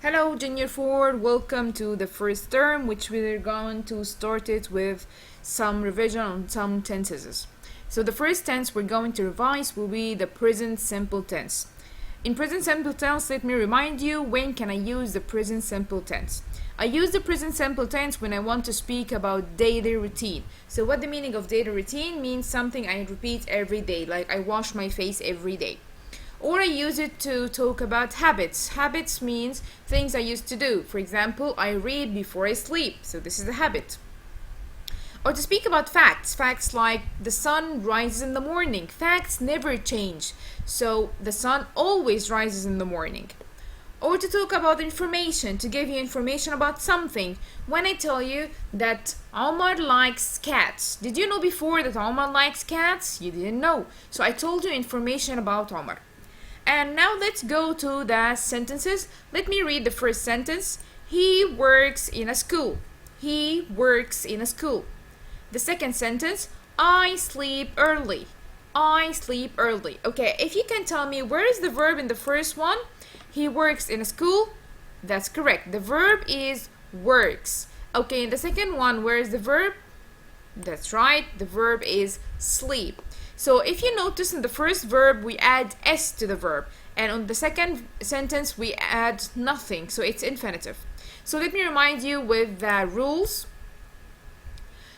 Hello, Junior 4. Welcome to the first term, which we're going to start it with some revision on some tenses. So the first tense we're going to revise will be the present simple tense. In present simple tense, let me remind you, when can I use the present simple tense? I use the present simple tense when I want to speak about daily routine. So what the meaning of daily routine means something I repeat every day, like I wash my face every day. Or I use it to talk about habits. Habits means things I used to do. For example, I read before I sleep. So this is a habit. Or to speak about facts. Facts like the sun rises in the morning. Facts never change. So the sun always rises in the morning. Or to talk about information, to give you information about something. When I tell you that Omar likes cats. Did you know before that Omar likes cats? You didn't know. So I told you information about Omar. And now let's go to the sentences. Let me read the first sentence. He works in a school. He works in a school. The second sentence, I sleep early. I sleep early. Okay, if you can tell me where is the verb in the first one? He works in a school. That's correct. The verb is works. Okay, in the second one, where is the verb? That's right. The verb is sleep. So if you notice in the first verb we add s to the verb, and on the second sentence we add nothing, so it's infinitive. So let me remind you with the rules.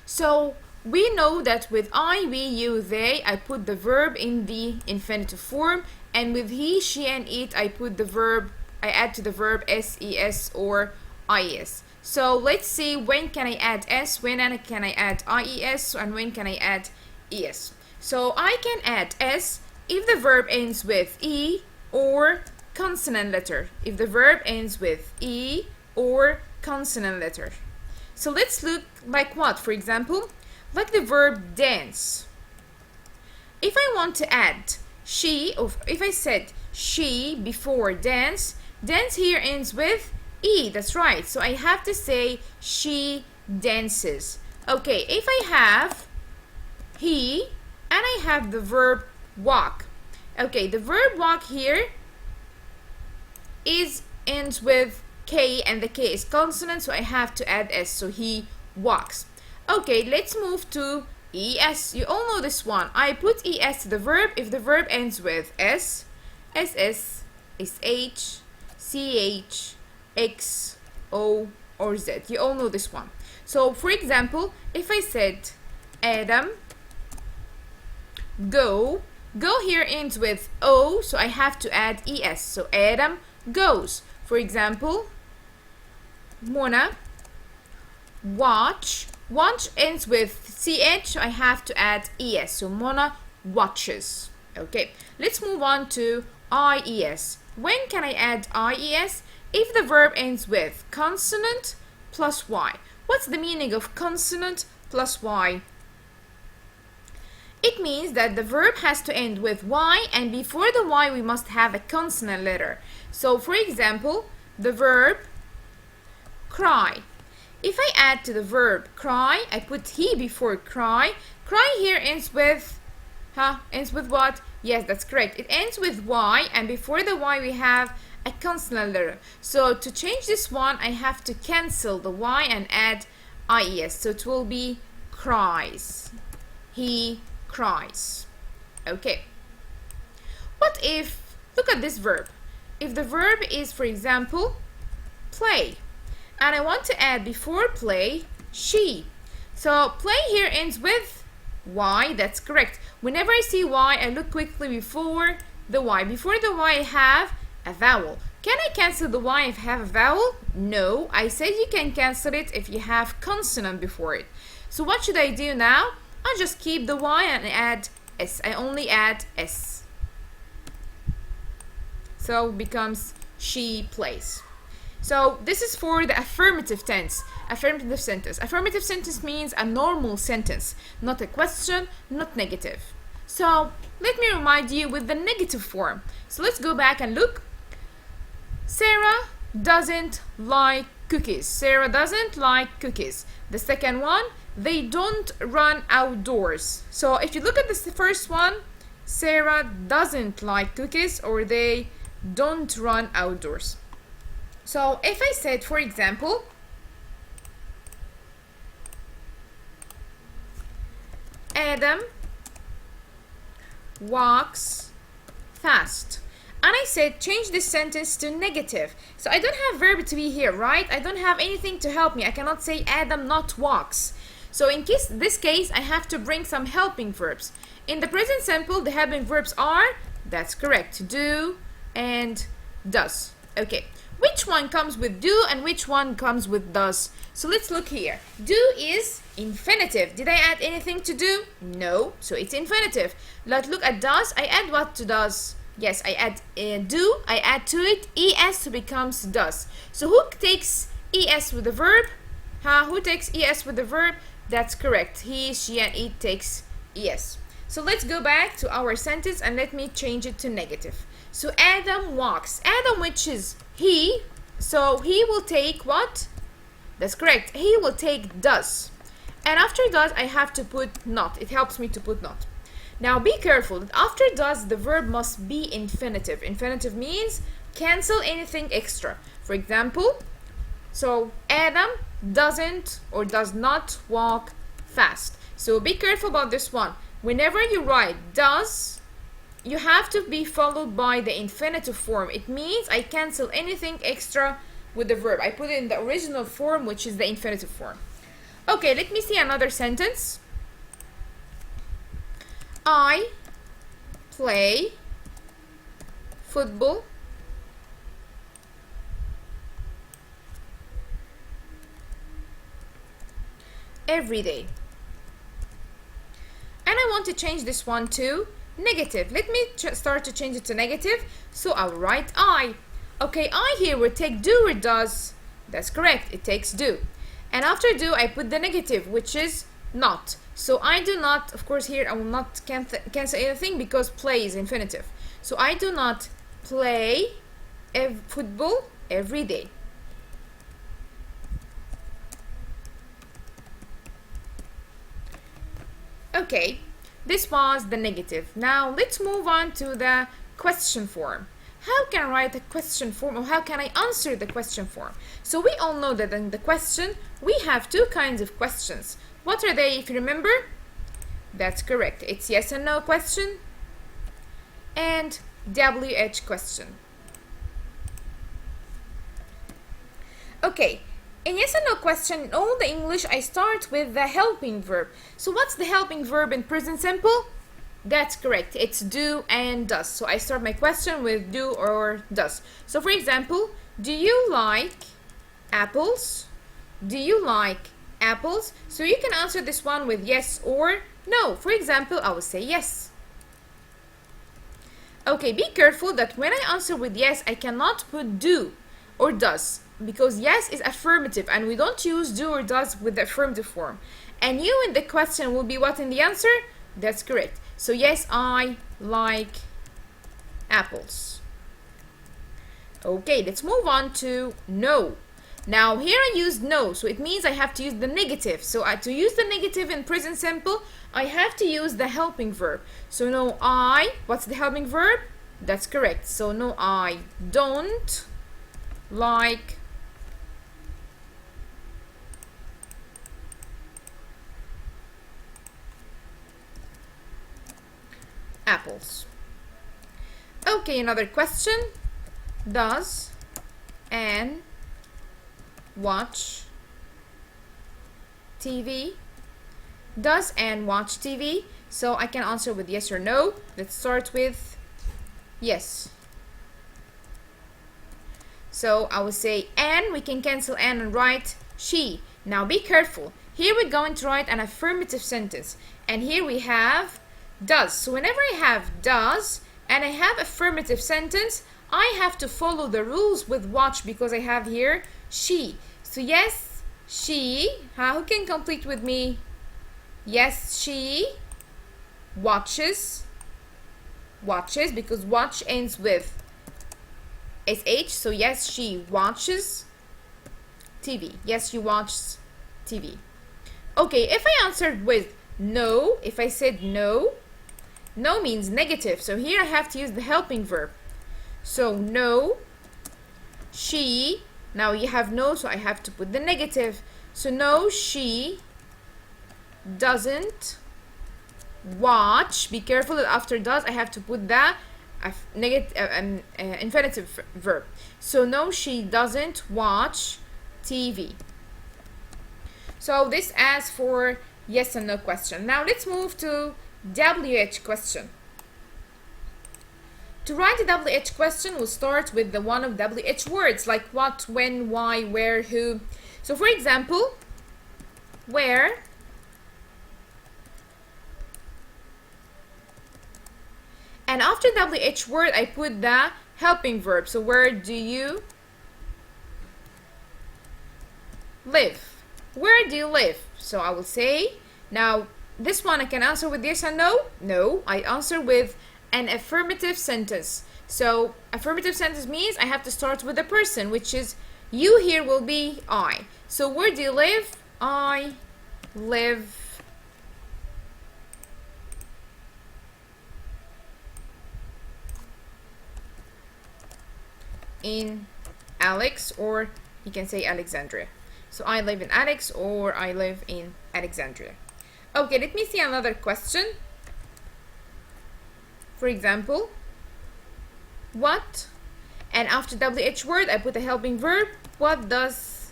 So we know that with I, we, you, they, I put the verb in the infinitive form, and with he, she, and it, I add to the verb ses or ies. So let's see, when can I add s, when can I add ies, and when can I add es. So I can add s if the verb ends with e or consonant letter. If the verb ends with e or consonant letter. So let's look like what, for example, like the verb dance. If I want to add she, or if I said she before dance, dance here ends with e, that's right. So I have to say she dances. Okay, if I have he, and I have the verb walk. Okay, the verb walk here ends with K, and the K is consonant, so I have to add S, so he walks. Okay, let's move to ES. You all know this one. I put ES to the verb if the verb ends with S, SS, SH, CH, X, O, or Z. You all know this one. So, for example, if I said Adam go here ends with O, so I have to add ES. So Adam goes. For example, Mona watch ends with CH, so I have to add ES. So Mona watches. Okay, let's move on to IES. When can I add IES? If the verb ends with consonant plus Y. What's the meaning of consonant plus Y? It means that the verb has to end with Y, and before the Y we must have a consonant letter. So for example, the verb cry. If I add to the verb cry, I put he before cry. Cry here ends with what? Yes, that's correct. It ends with Y, and before the Y we have a consonant letter. So to change this one, I have to cancel the Y and add IES. So it will be cries. He cries. Okay. What if, look at this verb. If the verb is, for example, play, and I want to add before play, she. So play here ends with Y, that's correct. Whenever I see Y, I look quickly before the Y. Before the Y, I have a vowel. Can I cancel the Y if I have a vowel? No, I said you can cancel it if you have consonant before it. So what should I do now? I'll just keep the Y and add S. I only add S. So it becomes she plays. So this is for the affirmative tense, affirmative sentence. Affirmative sentence means a normal sentence, not a question, not negative. So let me remind you with the negative form. So let's go back and look. Sarah doesn't like cookies. Sarah doesn't like cookies. The second one, they don't run outdoors. So if you look at this first one, Sarah doesn't like cookies, or they don't run outdoors. So if I said, for example, Adam walks fast. And I said change this sentence to negative. So I don't have verb to be here, right? I don't have anything to help me. I cannot say Adam not walks. So in this case, I have to bring some helping verbs. In the present simple, the helping verbs are, that's correct, do and does. Okay, which one comes with do and which one comes with does? So let's look here. Do is infinitive. Did I add anything to do? No, so it's infinitive. Let's look at does. I add what to does? Yes, I add do. I add to it es, so becomes does. So who takes es with the verb? Who takes es with the verb? That's correct. He, she, and it takes es. So let's go back to our sentence and let me change it to negative. So Adam walks. Adam, which is he, so he will take what? That's correct. He will take does. And after does, I have to put not. It helps me to put not. Now be careful that after does, the verb must be infinitive. Infinitive means cancel anything extra. For example, so Adam doesn't or does not walk fast. So be careful about this one. Whenever you write does, you have to be followed by the infinitive form. It means I cancel anything extra with the verb. I put it in the original form, which is the infinitive form. Okay, let me see another sentence. I play football every day. And I want to change this one to negative. Let me start to change it to negative. So I'll write I. Okay, I here will take do or does. That's correct. It takes do. And after do, I put the negative, which is not. So I do not, of course here I will not cancel anything because play is infinitive. So I do not play football every day. Okay, this was the negative. Now let's move on to the question form. How can I write a question form, or how can I answer the question form? So we all know that in the question we have two kinds of questions. What are they, if you remember? That's correct. It's yes and no question and WH question. Okay, in yes and no question, in all the English, I start with the helping verb. So what's the helping verb in present simple? That's correct. It's do and does. So I start my question with do or does. So for example, do you like apples? Do you like apples? So you can answer this one with yes or no. For example, I will say yes. Okay, be careful that when I answer with yes, I cannot put do or does, because yes is affirmative and we don't use do or does with the affirmative form. And you in the question will be what in the answer? That's correct. So yes, I like apples. Okay, let's move on to no. Now here I used no, so it means I have to use the negative. So to use the negative in present simple, I have to use the helping verb. So no, I, what's the helping verb? That's correct. So no, I don't like apples. Okay, another question. Does Anne watch TV? Does Anne watch TV? So I can answer with yes or no. Let's start with yes. So I will say Anne, we can cancel Anne and write she. Now be careful. Here we're going to write an affirmative sentence. And here we have does. So whenever I have does and I have affirmative sentence, I have to follow the rules with watch because I have here she. So yes, she. Who can complete with me? Yes, she watches. Watches, because watch ends with sh. So yes, she watches TV. Yes, she watches TV. Okay, if I answered with no, if I said no, no means negative. So here I have to use the helping verb. So no, she Now you have no, so I have to put the negative. So no, she doesn't watch. Be careful that after does I have to put the infinitive verb. So no, she doesn't watch TV. So this asks for yes and no question. Now let's move to WH question. To write a WH question, we'll start with the one of WH words like what, when, why, where, who. So for example, where, and after WH word I put the helping verb. So where do you live? Where do you live? So I will say, now this one I can answer with yes and no. No, I answer with an affirmative sentence. So affirmative sentence means I have to start with a person, which is you. Here will be I. So where do you live? I live in Alex, or you can say Alexandria. So I live in Alex, or I live in Alexandria. Okay, let me see another question. For example, what, and after WH word I put a helping verb. What does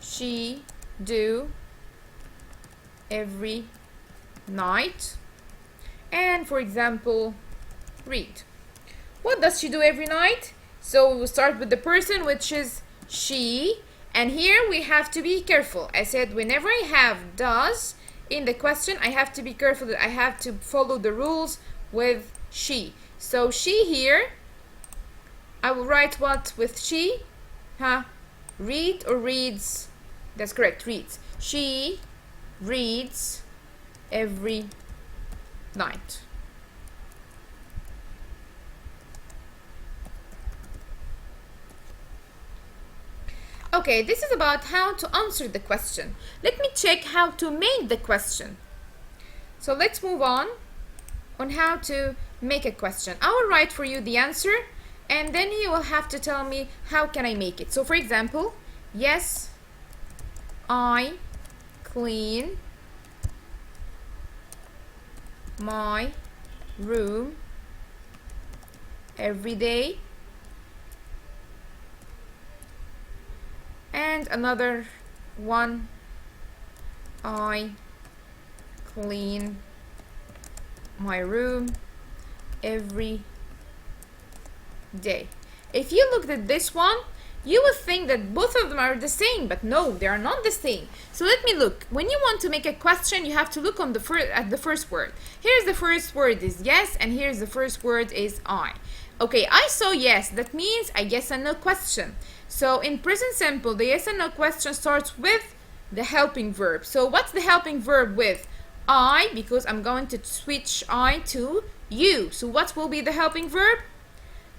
she do every night? And for example, read. What does she do every night? So we will start with the person, which is she, and here we have to be careful. I said whenever I have does in the question, I have to be careful that I have to follow the rules with she. So she here, I will write what with she? Read or reads? That's correct, reads. She reads every night. Okay, this is about how to answer the question. Let me check how to make the question. So let's move on how to make a question. I will write for you the answer, and then you will have to tell me how can I make it. So for example, yes, I clean my room every day. And another one, I clean my room every day. If you looked at this one, you would think that both of them are the same, but no, they are not the same. So let me look. When you want to make a question, you have to look on at the first word. Here's the first word is yes, and here's the first word is I. Okay, I saw yes. That means a yes and no question. So in present simple, the yes and no question starts with the helping verb. So what's the helping verb with? I, because I'm going to switch I to you. So what will be the helping verb?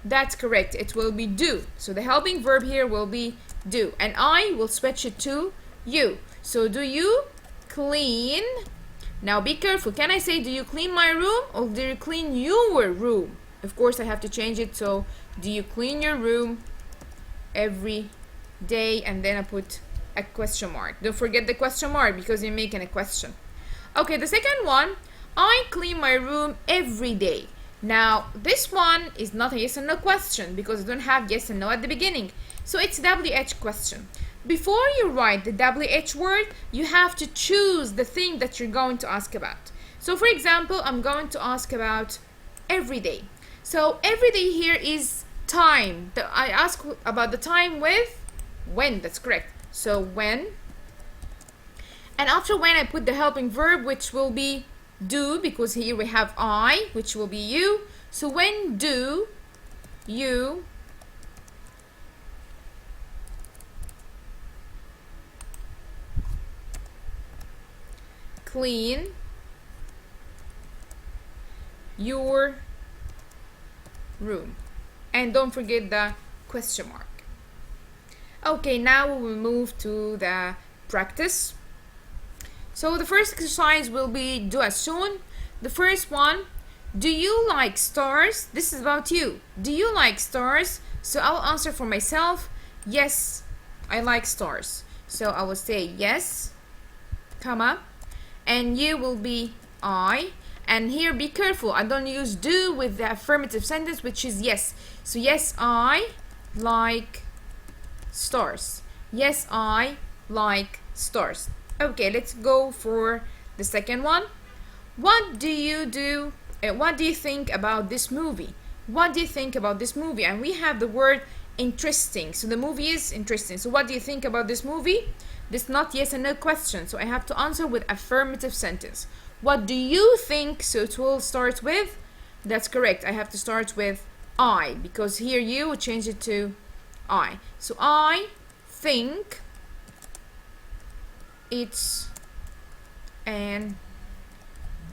That's correct. It will be do. So the helping verb here will be do. And I will switch it to you. So do you clean? Now be careful. Can I say do you clean my room or do you clean your room? Of course I have to change it. So do you clean your room every day? And then I put a question mark. Don't forget the question mark because you're making a question. Okay, the second one, I clean my room every day. Now, this one is not a yes and no question because I don't have yes and no at the beginning. So it's WH question. Before you write the WH word, you have to choose the thing that you're going to ask about. So for example, I'm going to ask about every day. So every day here is time. I ask about the time with when. That's correct. So when. And after when I put the helping verb, which will be do, because here we have I, which will be you. So when do you clean your room? And don't forget the question mark. Okay, now we will move to the practice. So the first exercise will be do as soon. The first one, do you like stars? This is about you. Do you like stars? So I'll answer for myself. Yes, I like stars. So I will say yes, comma, and you will be I. And here be careful, I don't use do with the affirmative sentence, which is yes. So yes, I like stars. Yes, I like stars. Okay, let's go for the second one. What do you do? What do you think about this movie? What do you think about this movie? And we have the word interesting. So the movie is interesting. So what do you think about this movie? This is not yes and no question. So I have to answer with affirmative sentence. What do you think? So it will start with, that's correct. I have to start with I, because here you change it to I. So I think it's an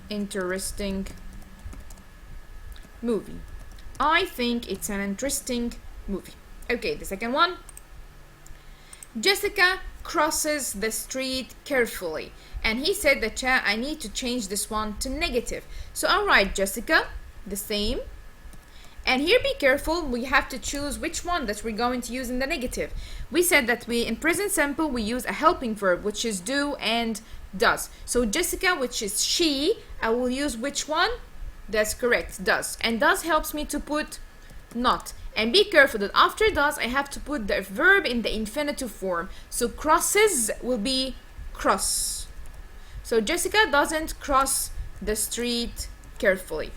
interesting movie. I think it's an interesting movie. Okay, the second one. Jessica crosses the street carefully. And he said that I need to change this one to negative. So I'll write Jessica, the same. And here be careful, we have to choose which one that we're going to use in the negative. We said that in present simple we use a helping verb, which is do and does. So Jessica, which is she, I will use which one? That's correct, does. And does helps me to put not. And be careful that after does I have to put the verb in the infinitive form. So crosses will be cross. So Jessica doesn't cross the street carefully.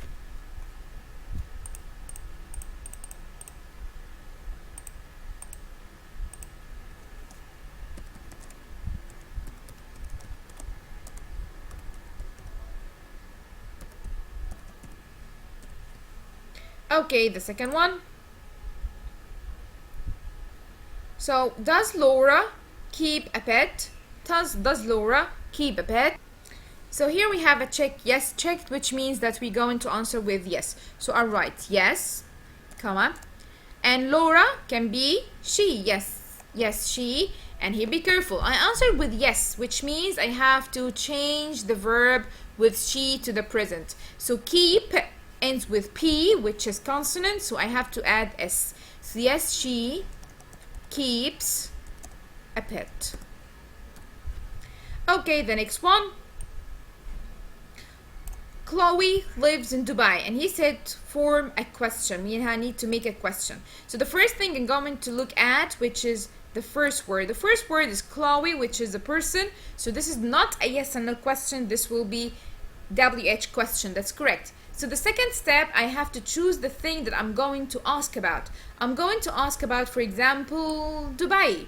Okay, the second one. So does Laura keep a pet? Does Laura keep a pet? So here we have a check, yes checked, which means that we're going to answer with yes. So I'll write yes, comma, and Laura can be she, yes she. And here be careful, I answered with yes, which means I have to change the verb with she to the present. So keep ends with P, which is consonant, so I have to add S. So yes, she keeps a pet. Okay, the next one. Chloe lives in Dubai, and he said form a question. I need to make a question. So the first thing I'm going to look at, which is the first word. The first word is Chloe, which is a person. So this is not a yes and no question. This will be WH question. That's correct. So the second step, I have to choose the thing that I'm going to ask about. I'm going to ask about, for example, Dubai.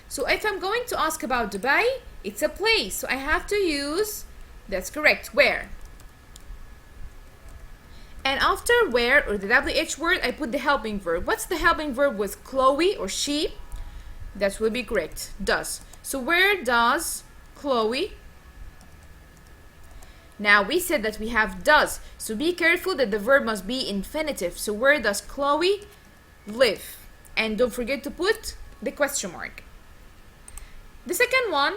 So if I'm going to ask about Dubai, it's a place. So I have to use, that's correct, where. And after where, or the WH word, I put the helping verb. What's the helping verb with Chloe or she? That will be correct, does. So where does Chloe? Now we said that we have does. So be careful that the verb must be infinitive. So where does Chloe live? And don't forget to put the question mark. The second one,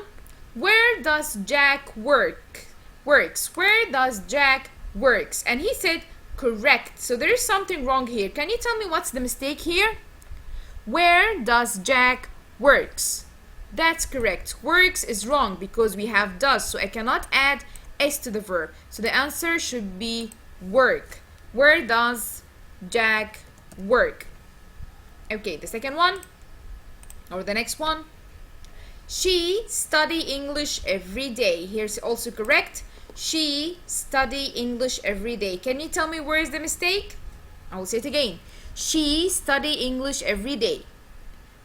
where does Jack works? Where does Jack works? And he said correct. So there is something wrong here. Can you tell me what's the mistake here? Where does Jack works? That's correct. Works is wrong because we have does. So I cannot add S to the verb. So the answer should be work. Where does Jack work? Okay, the second one, or the next one. She study English every day. Here's also correct. She study English every day. Can you tell me where is the mistake? I will say it again. She study English every day.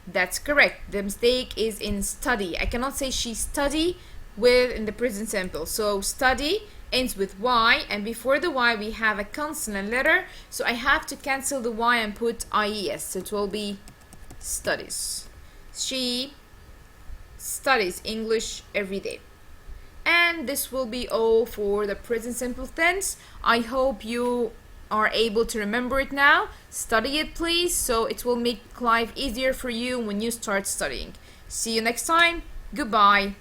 That's correct. The mistake is in study. I cannot say she study in the present simple. So study ends with Y, and before the Y we have a consonant letter. So I have to cancel the Y and put IES. So it will be studies. She studies English every day. And this will be all for the present simple tense. I hope you are able to remember it now. Study it please, so it will make life easier for you when you start studying. See you next time. Goodbye.